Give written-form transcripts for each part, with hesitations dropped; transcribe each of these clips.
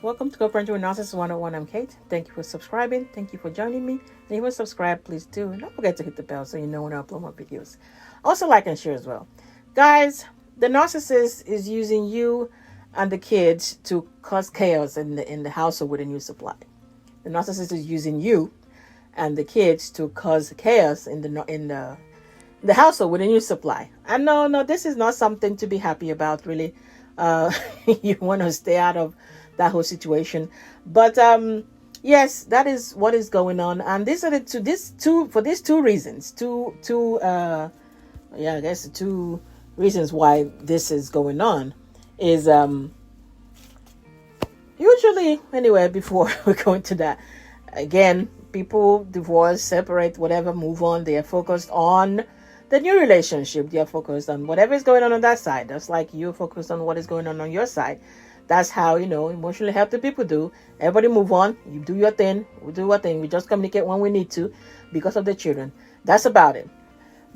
Welcome to Covert Narcissist 101. I'm Kate. Thank you for subscribing. Thank you for joining me. And if you want to subscribe, please do. And don't forget to hit the bell so you know when I upload more videos. Also, like and share as well. Guys, the narcissist is using you and the kids to cause chaos in the household with a new supply. The narcissist is using you and the kids to cause chaos in the household with a new supply. And no, this is not something to be happy about, really. You want to stay out of that whole situation. But yes, that is what is going on. And these are the two reasons. I guess the two reasons why this is going on is usually, anyway, before we go into that, again, people divorce, separate, whatever, move on. They are focused on the new relationship. They are focused on whatever is going on that side. That's like you're focused on what is going on your side. That's how, emotionally healthy people do. Everybody move on. You do your thing. We do our thing. We just communicate when we need to because of the children. That's about it.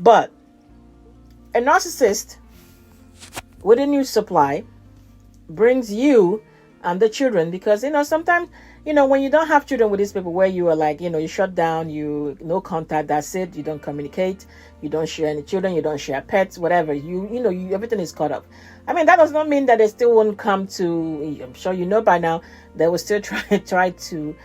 But a narcissist with a new supply brings you and the children because, sometimes, when you don't have children with these people where you are like, you shut down, you no contact, that's it. You don't communicate. You don't share any children. You don't share pets, whatever. You everything is caught up. I mean, that does not mean that they still won't come to, I'm sure you know by now, they will still try to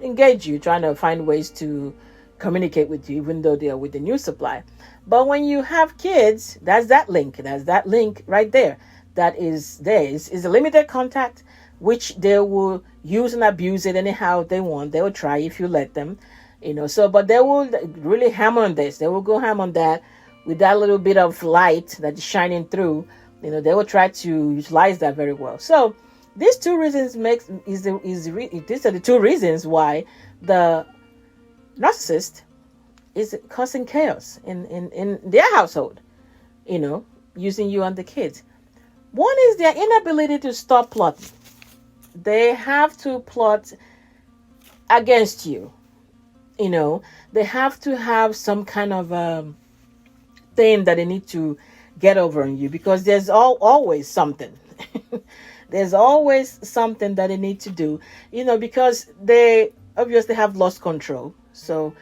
engage you, trying to find ways to communicate with you, even though they are with the new supply. But when you have kids, that's that link. That's that link right there. That is there. Is a limited contact, which they will use and abuse it anyhow they want. They will try if you let them, but they will really hammer on this. They will go ham on that with that little bit of light that is shining through. They will try to utilize that very well. So these two reasons these are the two reasons why the narcissist is causing chaos in their household, using you and the kids. One is their inability to stop plotting. They have to plot against you. They have to have some kind of thing that they need to get over on you because there's always something. There's always something that they need to do, because they obviously have lost control. So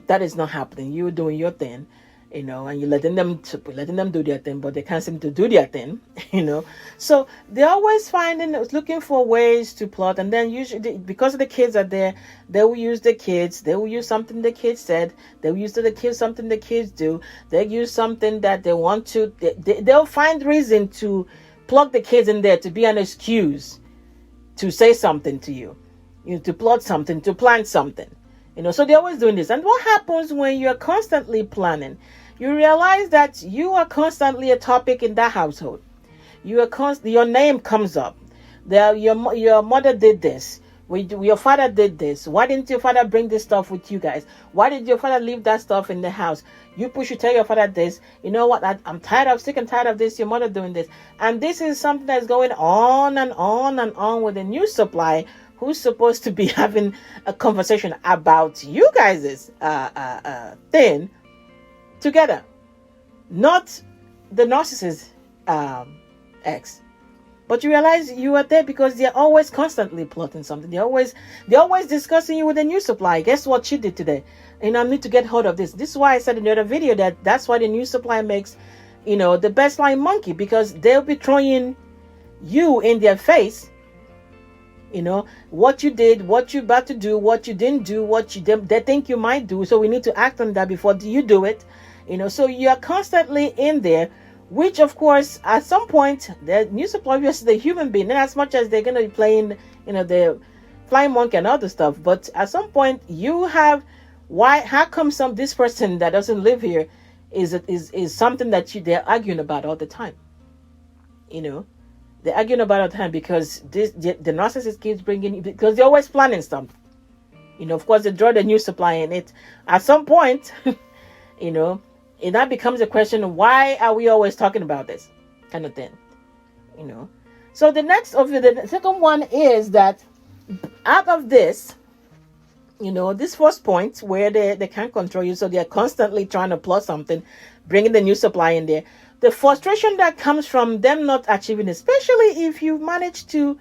that is not happening. You're doing your thing, and you're letting them do their thing, but they can't seem to do their thing, So they're always looking for ways to plot. And then usually because the kids are there, they will use the kids. They will use something the kids said. They will use the kids something the kids do. They use something that they want to. They'll find reason to plug the kids in there to be an excuse to say something to you, to plot something, to plan something. So they're always doing this. And what happens when you're constantly planning? You realize that you are constantly a topic in that household. Your name comes up. Your mother did this. Your father did this. Why didn't your father bring this stuff with you guys? Why did your father leave that stuff in the house? You tell your father this. You know what? I'm sick and tired of this. Your mother doing this. And this is something that's going on and on and on with the new supply, who's supposed to be having a conversation about you guys' thing together, not the narcissist ex. But you realize you are there because they're always constantly plotting something. They're always discussing you with a new supply. Guess what she did today? I need to get hold of this. This is why I said in the other video that's why the new supply makes, the best line monkey, because they'll be throwing you in their face. What you did, what you're about to do, what you didn't do, they think you might do. So we need to act on that before you do it. So you're constantly in there, which of course, at some point, the new supply is the human being. And as much as they're going to be playing, the flying monkey and other stuff. But at some point you have, how come this person that doesn't live here is something that they're arguing about all the time? They're arguing about it all the time because the narcissist keeps bringing, because they're always planning stuff. Of course, they draw the new supply in it. At some point, and that becomes a question of why are we always talking about this kind of thing, So the second one is that out of this, this first point where they can't control you, so they're constantly trying to plot something, bringing the new supply in there. The frustration that comes from them not achieving, especially if you manage to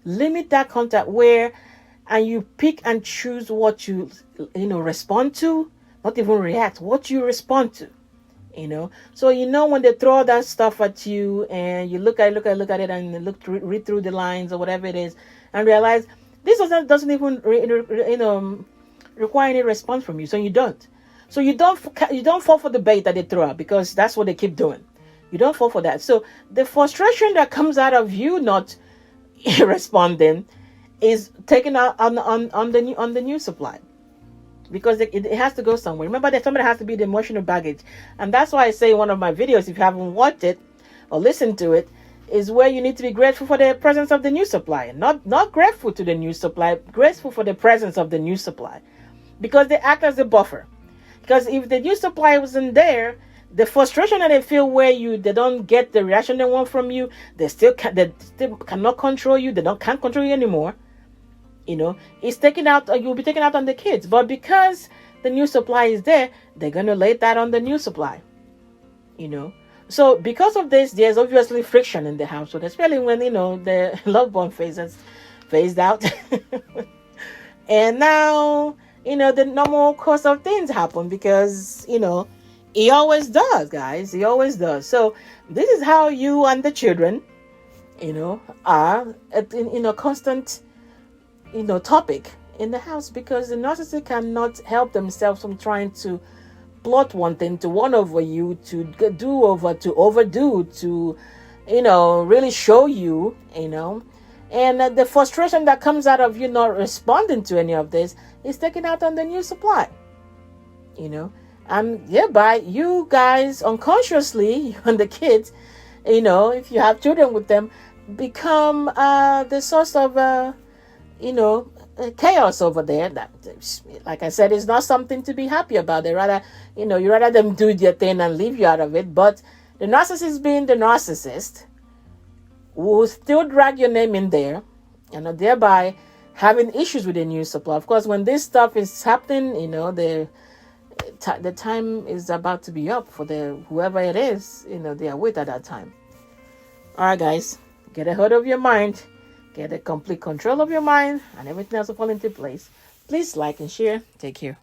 limit that contact where, and you pick and choose what you respond to, not even react, what you respond to. So when they throw that stuff at you, and you look at it, and read through the lines or whatever it is, and realize this doesn't even require any response from you, so you don't. So you don't fall for the bait that they throw out, because that's what they keep doing. You don't fall for that. So the frustration that comes out of you not responding is taken out on the new supply, because it has to go somewhere. Remember that somebody has to be the emotional baggage, and that's why I say in one of my videos, if you haven't watched it or listened to it, is where you need to be grateful for the presence of the new supply. Not grateful to the new supply, grateful for the presence of the new supply, because they act as a buffer. Because if the new supply wasn't there, the frustration that they feel where they don't get the reaction they want from you, they still cannot control you, can't control you anymore. It's taken out, you'll be taken out on the kids. But because the new supply is there, they're going to lay that on the new supply. So because of this, there's obviously friction in the household, especially when, the love bomb phase has phased out. And now, the normal course of things happen, because, it always does, guys. It always does. So this is how you and the children, are in a constant topic in the house, because the narcissist cannot help themselves from trying to plot one thing, to win over you, to overdo, to really show you, and the frustration that comes out of you not responding to any of this is taken out on the new supply, and thereby you guys unconsciously, you and the kids, if you have children with them, become the source of chaos over there. That, like I said, is not something to be happy about. They rather, you rather them do their thing and leave you out of it. But the narcissist, being the narcissist, will still drag your name in there, and thereby having issues with the new supply. Of course, when this stuff is happening, the time is about to be up for whoever it is, they are with at that time. All right, guys, get a hold of your mind. Get a complete control of your mind, and everything else will fall into place. Please like and share. Take care.